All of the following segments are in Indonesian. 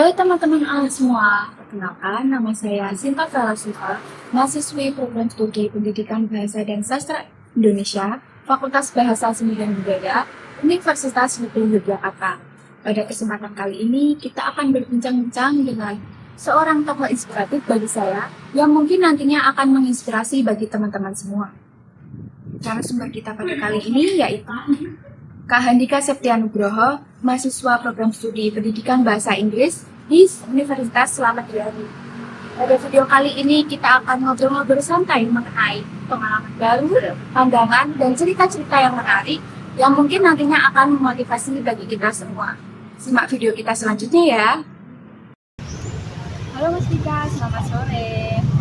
Halo teman-teman semua, perkenalkan nama saya Sinta Felasifa, mahasiswi program studi Pendidikan Bahasa dan Sastra Indonesia, Fakultas Bahasa Seni dan Budaya, Universitas Negeri Yogyakarta. Pada kesempatan kali ini, kita akan berbincang-bincang dengan seorang tokoh inspiratif bagi saya, yang mungkin nantinya akan menginspirasi bagi teman-teman semua. Narasumber kita pada kali ini yaitu Kak Handika Septianugroho, mahasiswa program studi Pendidikan Bahasa Inggris di Universitas Slamet Riyadi. Pada video kali ini kita akan ngobrol-ngobrol santai mengenai pengalaman baru, pandangan, dan cerita-cerita yang menarik yang mungkin nantinya akan memotivasi bagi kita semua. Simak video kita selanjutnya ya. Halo Mas Dika, selamat sore.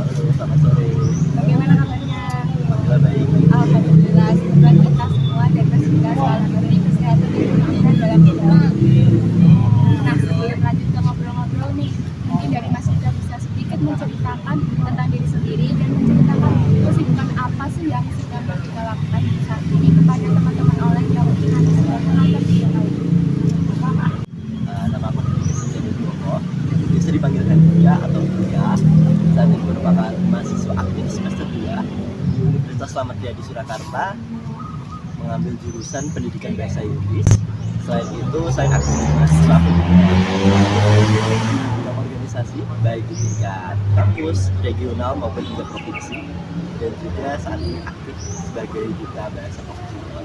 Halo, selamat sore. Bagaimana kabarnya? Alhamdulillah baik. Alhamdulillah, semoga kita semua dan Mas Dika selalu diberi kesehatan dan kemudahan dalam hidup. Nah, sebelum lanjut ke ngobrol-ngobrol nih, mungkin dari Mas Dika bisa sedikit menceritakan tentang diri sendiri dan menceritakan kesibukan apa sih yang sedang Mas Dika lakukan saat ini kepada teman-teman oleh yang mungkin nanti sudah menonton video kali ini. Nama aku Septianugroho, bisa dipanggil Handika atau Buya. Saat ini merupakan mahasiswa aktif semester 2 di Universitas Slamet Riyadi Surakarta, mengambil jurusan Pendidikan Bahasa Inggris. Selain itu, saya aktif mahasiswa dalam organisasi baik di tingkat kampus, regional maupun juga provinsi, dan juga saat ini aktif sebagai duta bahasa profesional.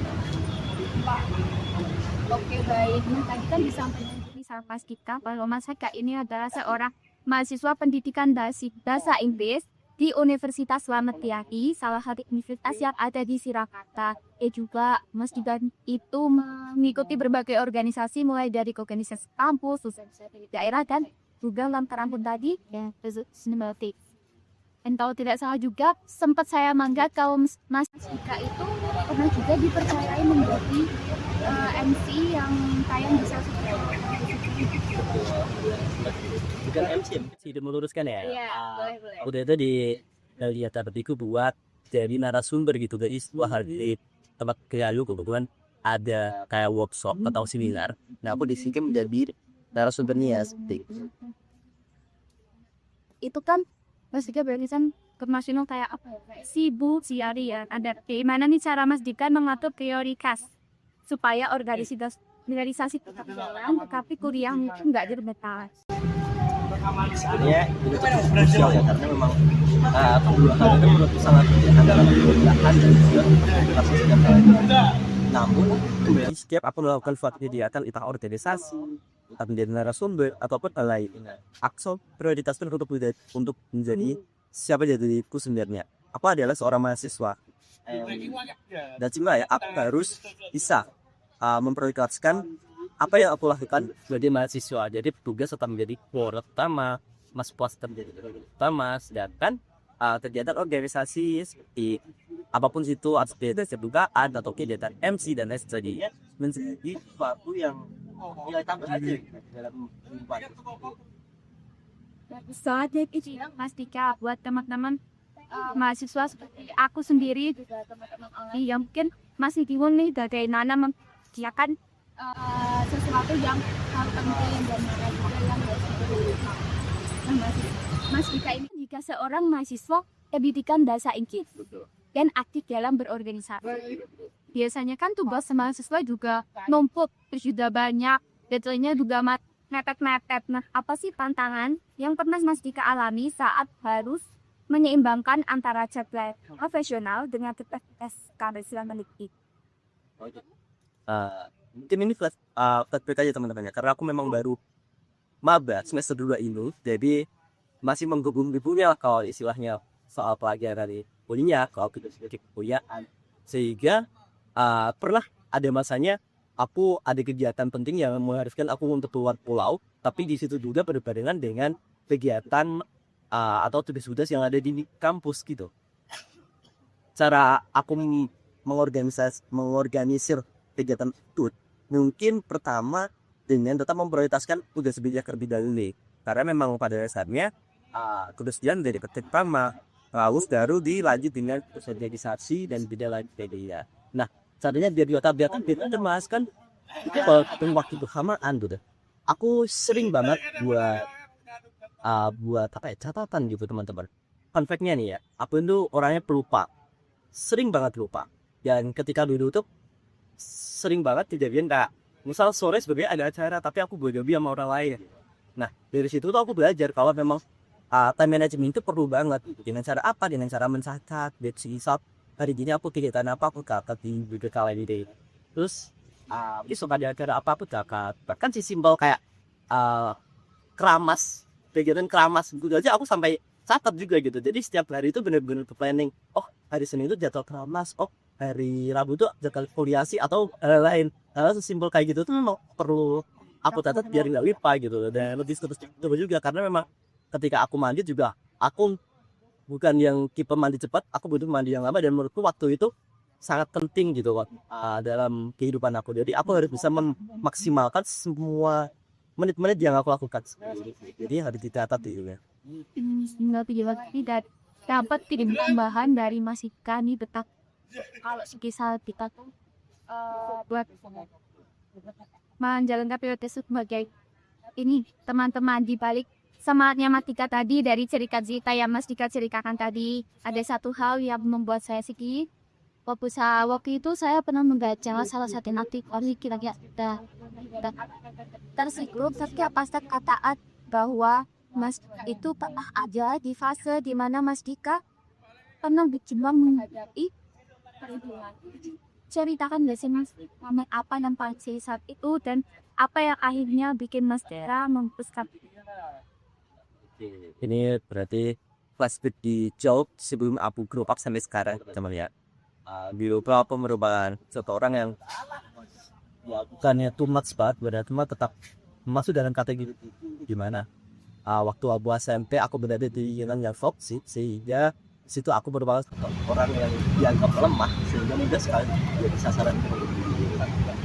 Oke, baik. Nah, tadi kan disampaikan sama Mas Dika bahwa Mas Dika ini adalah seorang mahasiswa pendidikan bahasa Inggris di Universitas Slamet Riyadi, salah satu universitas yang ada di Surakarta. Juga Mas Dika itu mengikuti berbagai organisasi mulai dari organisasi kampus, organisasi daerah, dan juga lantaran pun tadi ya cinematic. Dan kalau tidak salah juga sempat saya mangga kalau Mas Dika itu pernah juga dipercayai menjadi MC yang tayang di salah satu Bukan MC, tidak meluruskan ya. Iya, boleh. Udah itu lihat tadiku buat jadi narasumber gitu dari sebuah hari tempat kerja kebetulan ada kayak workshop atau seminar. Nah aku disini menjadi narasumbernya seperti itu. Itu kan Mas Dika berarti kan kemasinal kayak apa ya? Kayak sibuk siari ya. Ada gimana nih cara Mas Dika mengatur prioritas supaya organisasi tetap jalan, tetapi kuliah itu nggak terbatas. Sebenarnya ini cukup krusial ya, karena memang kedua hal itu menurutku sangat antara perubahan dan juga komunikasi setiap hari. Namun kembali setiap aku melakukan suatu kegiatan entah organisasi, entah menjadi narasumber ataupun hal lain, akso prioritas untuk menjadi siapa diriku sebenarnya. Aku adalah seorang mahasiswa dan cuma ya aku harus bisa memprioritaskan apa yang aku lakukan sebagai mahasiswa. Jadi tugas tetap menjadi prioritas utama, mas puas menjadi prioritas utama, sedangkan kegiatan organisasi seperti apapun situ aktivitas kedugaan atau kegiatan MC dan lain sebagainya menjadi sesuatu yang nilai tambah aja dalam kehidupan. Saatnya itu Mas Dika buat teman-teman mahasiswa seperti aku sendiri juga teman-teman yang mungkin masih bingung nih dari mana mengerjakan sesuatu yang hal penting dan mana juga yang harus diperlukan. Nah, Mas Dika ini jika seorang mahasiswa pendidikan bahasa Inggris dan aktif dalam berorganisasi. Biasanya kan tugas mahasiswa juga numpuk, terus juga banyak, detailnya juga mepet-mepet. Nah, apa sih tantangan yang pernah Mas Dika alami saat harus menyeimbangkan antara jadwal profesional dengan aktivitas karir memiliki? Mungkin ini flashback aja teman-teman ya, karena aku memang baru maba semester 2 ini, jadi masih menggabung-gabungnya lah kalau istilahnya soal pelajaran dari kuliah, kalau kita sudah kekuliahan, sehingga pernah ada masanya aku ada kegiatan penting yang mengharuskan aku untuk keluar pulau, tapi di situ juga berbarengan dengan kegiatan atau tugas-tugas yang ada di kampus gitu. Cara aku mengorganisir kegiatan itu mungkin pertama dengan tetap memprioritaskan tugas belajar terlebih dahulu, karena memang pada dasarnya tugasnya dari pertama lalu baru dilanjut dengan sosialisasi dan beda lain sebagainya. Nah caranya biar kita termaskan waktu bersamaan tuh. aku sering banget buat apa ya, catatan gitu teman-teman. Fun fact-nya nih ya, aku itu orangnya pelupa, sering banget lupa. Dan ketika dulu tuh sering banget kejadian kayak misal sore sebenarnya ada acara tapi aku bodoh-bodoh sama orang lain. Nah dari situ tuh aku belajar kalau memang time management itu perlu banget. Dengan cara apa? Dengan cara mencatat, besok hari ini aku kegiatan apa aku catat di Google Calendar. Terus besok ada acara apa aku catat. Bahkan si simbol kayak keramas, kegiatan keramas gitu aja aku sampai catat juga gitu. Jadi setiap hari itu benar-benar ke planning. Oh hari Senin itu jadwal keramas. Oh hari Rabu itu jadwal foliasi atau lain. Hal sesimpel kayak gitu tuh memang perlu aku catat biar nggak lupa gitu. Dan lebih terus juga karena memang ketika aku mandi juga aku bukan yang tipe mandi cepat, aku butuh mandi yang lama dan menurutku waktu itu sangat penting gitu dalam kehidupan aku. Jadi aku harus bisa memaksimalkan semua menit-menit yang aku lakukan. Jadi harus dicatat gitu ya. Tidak dapat tidak tambahan dari Mas Ika nih betak kalau sekisal kita tuh buat menjalankan prioritas sebagai ini teman-teman di balik semangatnya Mas Dika tadi dari cerita-cerita yang Mas Dika ceritakan tadi, ada satu hal yang membuat saya sedih. Waktu itu saya pernah membaca salah satu artikel kira-kira tersinggung ketika pastor katakan bahwa Mas itu pernah ada di fase di mana Mas Dika pernah berjuang menghadapi perjuangan. Ceritakan gak sih Mas, apa yang paling saat itu dan apa yang akhirnya bikin Mas Dika memutuskan? Ini berarti flashback di jauh sebelum aku grow up sampai sekarang teman ya. Beliau merupakan seorang yang bukannya too much banget, berarti tetap masuk dalam kategori gimana. Waktu aku SMP aku berada di yang toxic sehingga situ aku merupakan orang yang dianggap lemah sehingga mudah sekali jadi sasaran.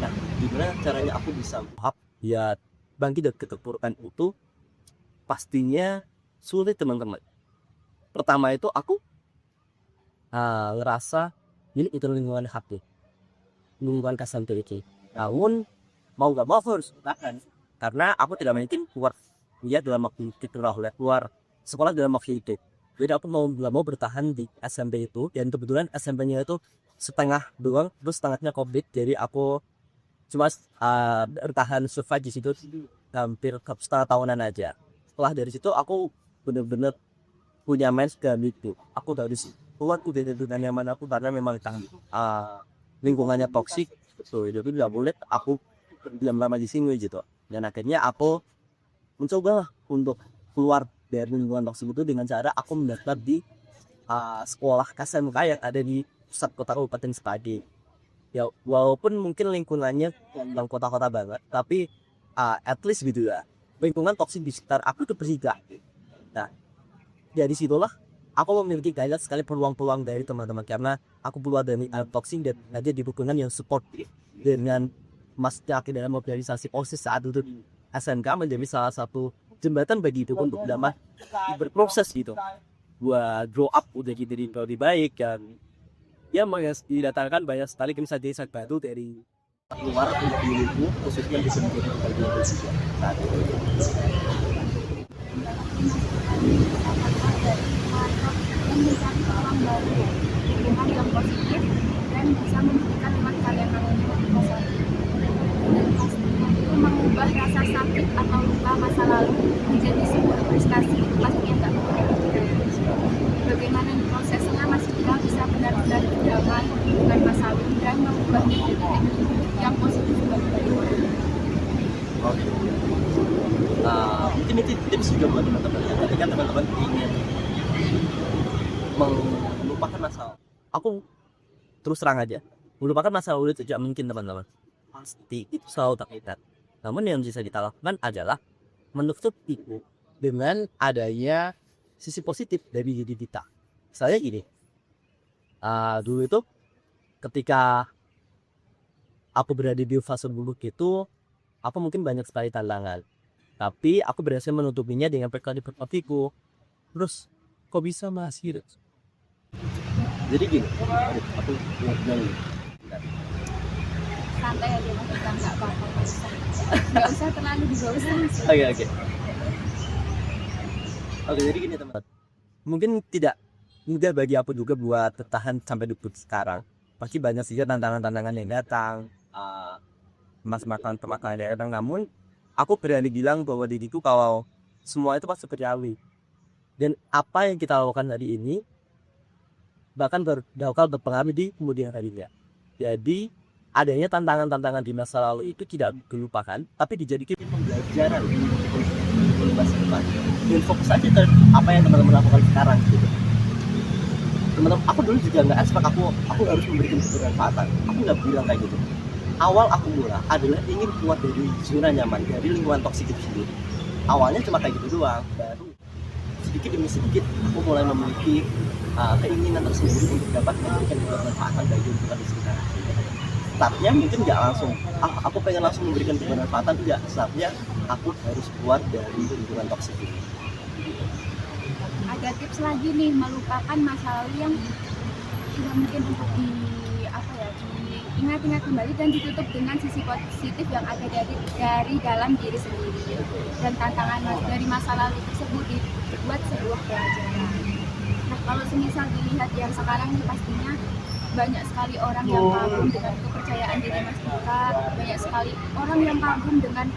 Nah, gimana caranya aku bisa ya bangkit dari keterpurukan itu? Pastinya sulit teman-teman. Pertama itu aku ngerasa ini itu lingkungan hati, lingkungan kasantuiki. Namun mau gak mau harus tahan karena aku tidak mungkin keluar dalam waktu keluar sekolah dalam waktu itu. Jadi aku mau bertahan di SMP itu dan kebetulan SMP-nya itu setengah doang, terus setengahnya COVID. Jadi aku cuma bertahan survive di situ hampir setengah tahunan aja. Setelah dari situ aku benar-benar punya mindset itu. Aku harus keluar dari lingkungan yang mana aku karena memang lingkungannya toksik. So jadi tidak boleh aku berdiam lama di sini gitu. Dan akhirnya aku mencoba untuk keluar dari lingkungan toksik itu dengan cara aku mendaftar di sekolah KSMK yang ada di pusat kota Kabupaten Sepadi. Ya walaupun mungkin lingkungannya dalam kota-kota banget, tapi at least gitu ya. Lingkungan toksik di sekitar aku itu bersihkan. Nah, dari situlah aku memiliki banyak sekali peluang-peluang dari teman-teman karena aku keluar dari toksik dan ada di lingkungan yang support dengan Mas Daki dalam organisasi OSIS saat itu SMK menjadi salah satu jembatan bagi itu untuk dapat berproses gitu buat grow up udah jadi lebih baik dan ya didatangkan banyak sekali kisah-kisah baru dari luar untuk diriku khususnya di sini bagian bersih saat itu. Mencari orang baru, hubungan yang positif dan bisa memberikan teman kalian yang positif. Dan pastinya itu mengubah rasa sakit atau luka masa lalu menjadi sebuah prestasi itu pastinya nggak mudah. Bagaimana prosesnya Mas Dika bisa benar-benar berdamai dengan masa lalu dan mengubahnya menjadi yang positif bagi orang. Oke. Mungkin itu tips juga buat teman-teman ya. Ketika teman-teman ingin melupakan masalah, aku terus terang aja, melupakan masalah itu tidak mungkin teman-teman. Pasti itu selalu terlihat. Namun yang bisa kita lakukan adalah menutup itu dengan adanya sisi positif dari diri kita. Misalnya gini, dulu itu ketika aku berada di fase buruk itu, aku mungkin banyak sekali tantangan. Tapi aku berhasil menutupinya dengan perspektifku. Terus, kok bisa masih? Jadi gini, aku bilang santai aja Mas Dika, nggak apa-apa, nggak usah terlalu dibawa sih. Oke. Oke, jadi gini teman. Mungkin tidak mudah bagi aku juga buat bertahan sampai debut sekarang. Pasti banyak sih tantangan-tantangan yang datang, masalah yang datang. Namun aku berani bilang bahwa diriku kalau semua itu pasti terjadi. Dan apa yang kita lakukan hari ini bahkan bakal berpengaruh di kemudian harinya. Jadi adanya tantangan-tantangan di masa lalu itu tidak dilupakan, tapi dijadikan pembelajaran untuk masa depan. Dan fokus aja ke apa yang teman-teman lakukan sekarang gitu. Teman-teman, aku dulu juga nggak aspek aku harus memberikan kebermanfaatan. Aku nggak bilang kayak gitu. Awal aku mulai adalah ingin keluar dari zona nyaman, dari lingkungan toksik itu sendiri. Awalnya cuma kayak gitu doang, baru sedikit demi sedikit aku mulai memiliki keinginan tersendiri untuk dapat memberikan kebermanfaatan bagi lingkungan di sekitar. Startnya mungkin nggak langsung, aku pengen langsung memberikan kebermanfaatan, tidak. Startnya aku harus keluar dari lingkungan toksik ini. Ada tips lagi nih, melupakan masa lalu yang tidak mungkin untuk diingat-ingat kembali dan ditutup dengan sisi positif yang ada dari dalam diri sendiri, dan tantangan dari masa lalu tersebut dibuat sebuah pelajaran. Nah, kalau semisal dilihat yang sekarang ini, pastinya banyak sekali orang yang kagum dengan kepercayaan diri Mas Dika, banyak sekali orang yang kagum dengan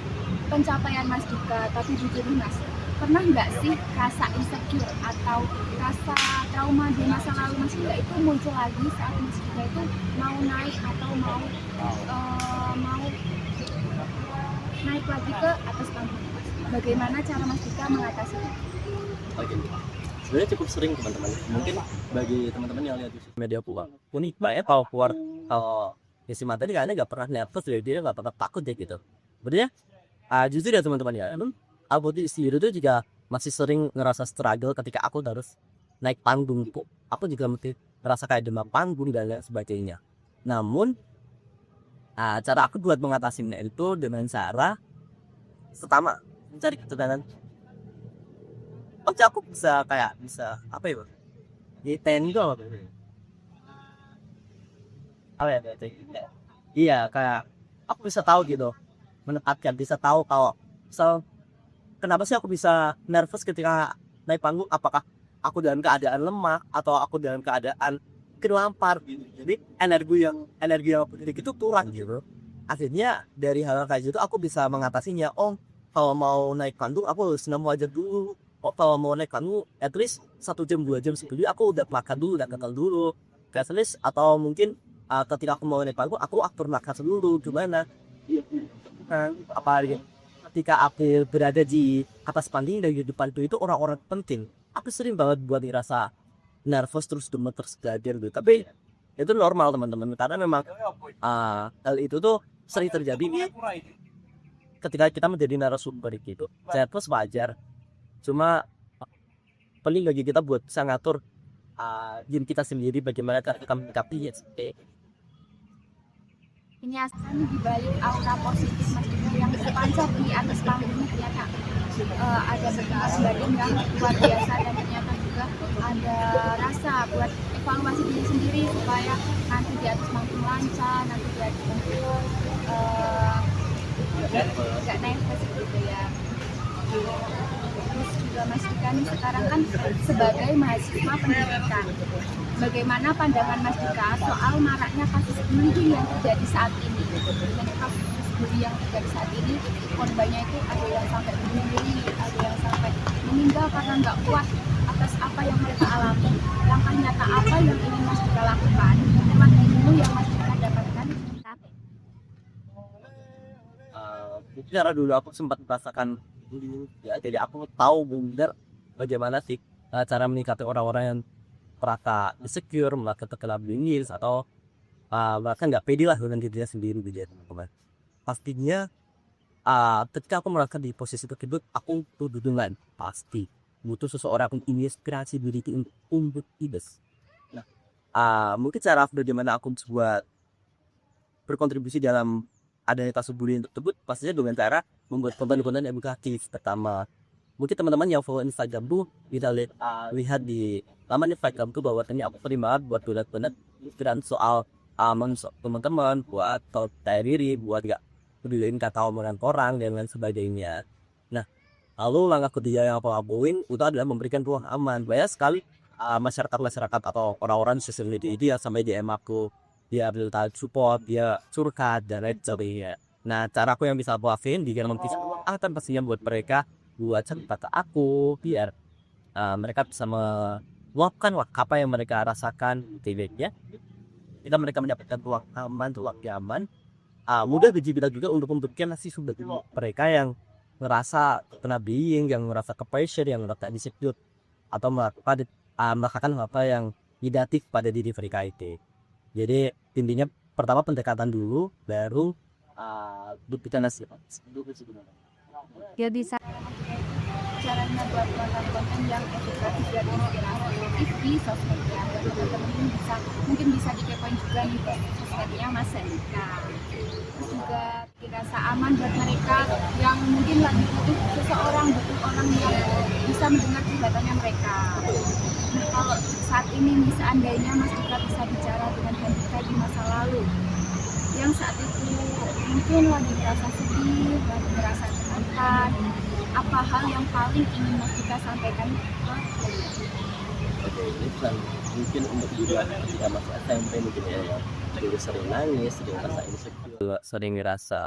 pencapaian Mas Dika. Tapi jujur Mas, pernah nggak sih rasa insecure atau rasa trauma di masa lalu Mas Dika itu muncul lagi saat Mas Dika itu mau naik atau mau naik lagi ke atas panggung? Bagaimana cara Mas Dika mengatasi itu? Oke. Sebenarnya cukup sering teman-teman. Mungkin bagi teman-teman yang lihat di media unik banget kalau keluar isi materi kayaknya nggak pernah nervous, dia nggak pernah takut deh gitu. Sebenarnya justru ya teman-teman ya, aku di sendiri tuh juga masih sering ngerasa struggle ketika aku harus naik panggung. Aku juga mesti ngerasa kayak demam panggung dan lain sebagainya. Namun cara aku buat mengatasinya itu dengan cara pertama mencari ketenangan. Aku bisa apa ya bang? Di tendo apa ya? Iya, kayak aku bisa tahu gitu, menempatkan, bisa tahu kalau kenapa sih aku bisa nervous ketika naik panggung? Apakah aku dalam keadaan lemah atau aku dalam keadaan kelampar gitu? Jadi energi yang aku miliki itu kurang gitu. Akhirnya dari hal kayak gitu aku bisa mengatasinya. Oh, kalau mau naik panggung aku harus nemu aja dulu. Kalau mau naik panggung at least 1 jam 2 jam sebelum aku udah makan dulu, udah kenal dulu. At least, atau mungkin ketika aku mau naik panggung aku makan dulu gimana? Apa ketika aku berada di atas panggung dan di depan itu orang-orang penting, aku sering banget buat ngerasa nervous terus gemeter gitu. Tapi itu normal teman-teman, karena memang hal itu tuh sering terjadi ketika kita menjadi narasumber gitu. Nervous wajar, cuma paling bagi kita buat bisa ngatur diri kita sendiri bagaimana cara kita menyikapi ya. Ini aslinya di balik aura positif Mas Dika yang terpancar di atas panggung ini, ternyata ada berkas badan yang luar biasa, dan ternyata juga ada rasa buat evaluasi diri sendiri supaya nanti di atas panggung lancar, nanti di atas panggung nggak nervous gitu ya. Terus juga Mas Dika nih sekarang kan sebagai mahasiswa pendidikan, bagaimana pandangan Mas Dika soal maraknya kasus bullying yang terjadi saat ini? Dan kasus bullying yang terjadi saat ini, korbannya itu ada yang sampai bunuh diri, ada yang sampai meninggal karena nggak kuat atas apa yang mereka alami. Langkah nyata apa yang ingin Mas Dika lakukan lewat ilmu yang Mas Dika dapatkan? Cara dulu aku sempat merasakan ya, jadi aku tahu benar bagaimana sih cara meningkatkan orang-orang yang merasa insecure, merasa terkena bullying atau bahkan nggak pede lah dengan dirinya sendiri gitu. Pastinya ketika aku merasa di posisi tersebut, aku tuh dengan pasti butuh seseorang yang inspirasi diri untuk ides. Nah, mungkin cara bagaimana aku buat berkontribusi dalam adanya kasus bullying tersebut pastinya dengan cara membuat konten-konten edukatif. Pertama, mungkin teman-teman yang follow Instagram tuh bisa lihat di laman Instagram tuh bahwa ini aku sering banget buat buat inspirasi soal teman-teman, buat tahu daya diri, buat gak peduliin kata omongan orang dan lain sebagainya. Nah, lalu langkah ketiga yang aku lakuin itu adalah memberikan ruang aman. Banyak sekali masyarakat atau orang-orang di sosial media itu yang sampai DM aku, dia minta support, dia curhat dan lain sebagainya. Nah, cara aku yang bisa aku lakuin di dalam memberikan pastinya buat mereka, buat cerita ke aku, biar mereka bisa meluapkan apa yang mereka rasakan, ya. Kita mereka mendapatkan ruang aman, ruang nyaman, mudah dibilang juga untuk memberikan nasi sumber mereka yang ngerasa kena bullying, yang ngerasa ke-pressure, yang ngerasa insecure atau melakukan apa yang negatif pada diri mereka itu. Jadi intinya pertama pendekatan dulu, baru berbicara nasi. Dia bisa Caranya buat konten-konten yang edukatif dan inspiratif di sosmed media. Dan teman-teman ini mungkin bisa dikepoin juga nih ke sosmednya Mas Andika. Terus juga dirasa aman buat mereka yang mungkin lagi butuh butuh orang yang bisa mendengar curhatannya mereka. Nah, kalau saat ini seandainya Mas Dika bisa bicara dengan Andika di masa lalu yang saat itu mungkin lagi merasa sedih, lagi merasa tertekan, apa hal yang paling ingin Mas Dika sampaikan ke kalian? Oke, ini pesan mungkin untuk juga ketika masih SMP mungkin ya, dulu sering nangis, sering ngerasa insecure, sering ngerasa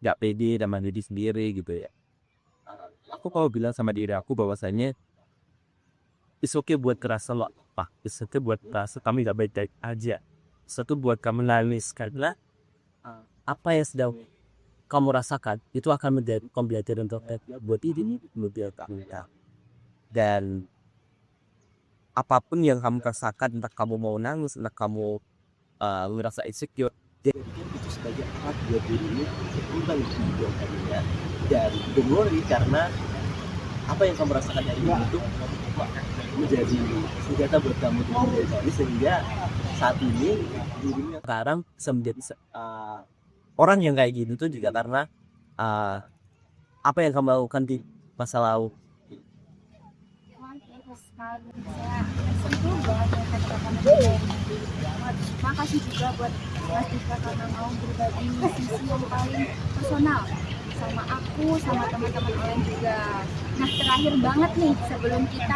gak pede sama diri sendiri gitu ya. Aku kalau bilang sama diri aku bahwasanya it's okay buat kerasa lo apa, it's okay buat kerasa kami gak baik-baik aja, satu buat kamu nangis karena apa yang sedang kamu rasakan itu akan menjadi pembelajaran untuk buat ini lebih kamu ya. Dan apapun yang kamu rasakan, entah kamu mau nangis, entah kamu ngerasa insecure, jadikan itu sebagai alat buat dirimu berkembang di kemudian harinya. Dan don't worry, karena apa yang kamu rasakan hari ini itu menjadi senjata buat kamu di kemudian hari, sehingga saat ini dirimu sekarang bisa menjadi orang yang kayak gitu tuh juga karena apa yang kamu lakukan di masa lalu. Makasih juga buat Mas Dika karena mau berbagi sisi yang paling personal sama aku, sama teman-teman lain juga. Nah, terakhir banget nih sebelum kita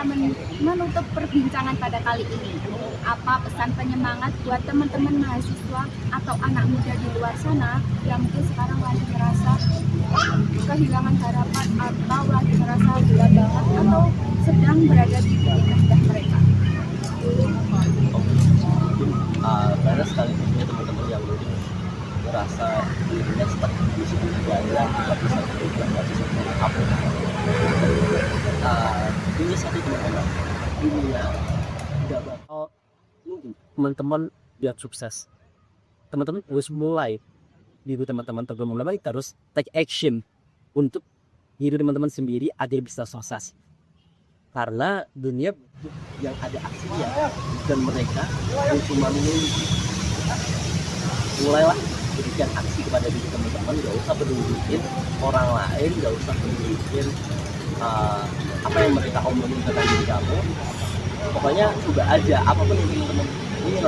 menutup perbincangan pada kali ini, apa pesan penyemangat buat teman-teman mahasiswa atau anak muda di luar sana yang mungkin sekarang lagi merasa kehilangan harapan atau lagi merasa gelap banget atau sedang berada di titik rendah mereka? Banyak sekali punya teman-teman yang mungkin merasa dirinya stuck di situ aja, nggak bisa berubah, nggak bisa apa. Ini satu teman-teman dunia nggak bakal mungkin teman-teman biar sukses. Teman-teman harus mulai diri teman-teman mulai terus take action untuk diri teman-teman sendiri agar bisa sukses. Karena dunia yang ada aksinya dan mereka yang cuma mulailah berikan aksi kepada diri teman-teman, gak usah peduliin orang lain, gak usah peduliin apa yang mereka omongin tentang diri kamu. Pokoknya coba aja apapun yang teman-teman ini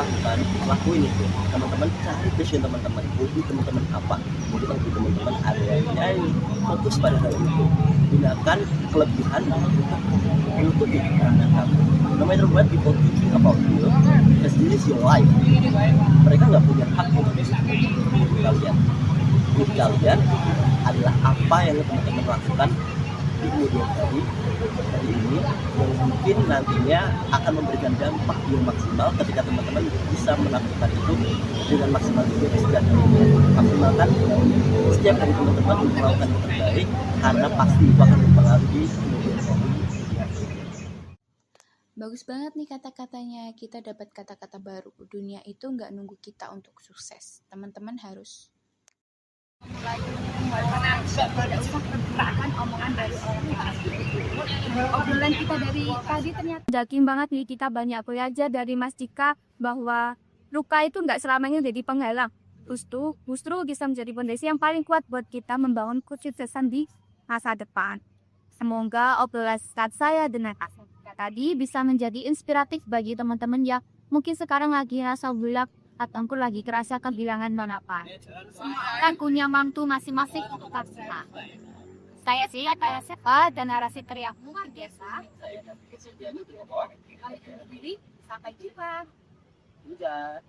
lakuin itu. Teman-teman cari passion teman-teman, hobi teman-teman apa, mungkin hobi teman-teman ada yang nyanyi, fokus pada hal itu, gunakan kelebihan untuk dikembangkan kamu. No matter what people thinking about you, because this is your life. Mereka nggak punya hak untuk kalian. Hidup kalian adalah apa yang teman-teman lakukan di kemudian hari ini yang mungkin nantinya akan memberikan dampak yang maksimal ketika teman-teman bisa melakukan itu dengan maksimal juga di setiap harinya. Maksimalkan setiap hari teman-teman melakukan yang terbaik karena pasti itu akan mempengaruhi kemudian hari. Bagus banget nih kata-katanya. Kita dapat kata-kata baru. Dunia itu nggak nunggu kita untuk sukses. Teman-teman harus mulai tidak usah perkirakan omongan dari orang lain. Obrolan kita dari tadi ternyata Yakin banget nih kita banyak belajar dari Mas Dika bahwa luka itu nggak selamanya jadi penghalang. Justru bisa menjadi fondasi yang paling kuat buat kita membangun kesuksesan di masa depan. Semoga obrolan saya dengan Kak tadi bisa menjadi inspiratif bagi teman-teman yang Mungkin sekarang lagi rasa bulak atau aku lagi kerasa kehilangan apa. Kan punya mantu masing-masing untuk kita. Saya sih kayak Sepa dan narasi teriak luar biasa. Sampai jumpa. Iya.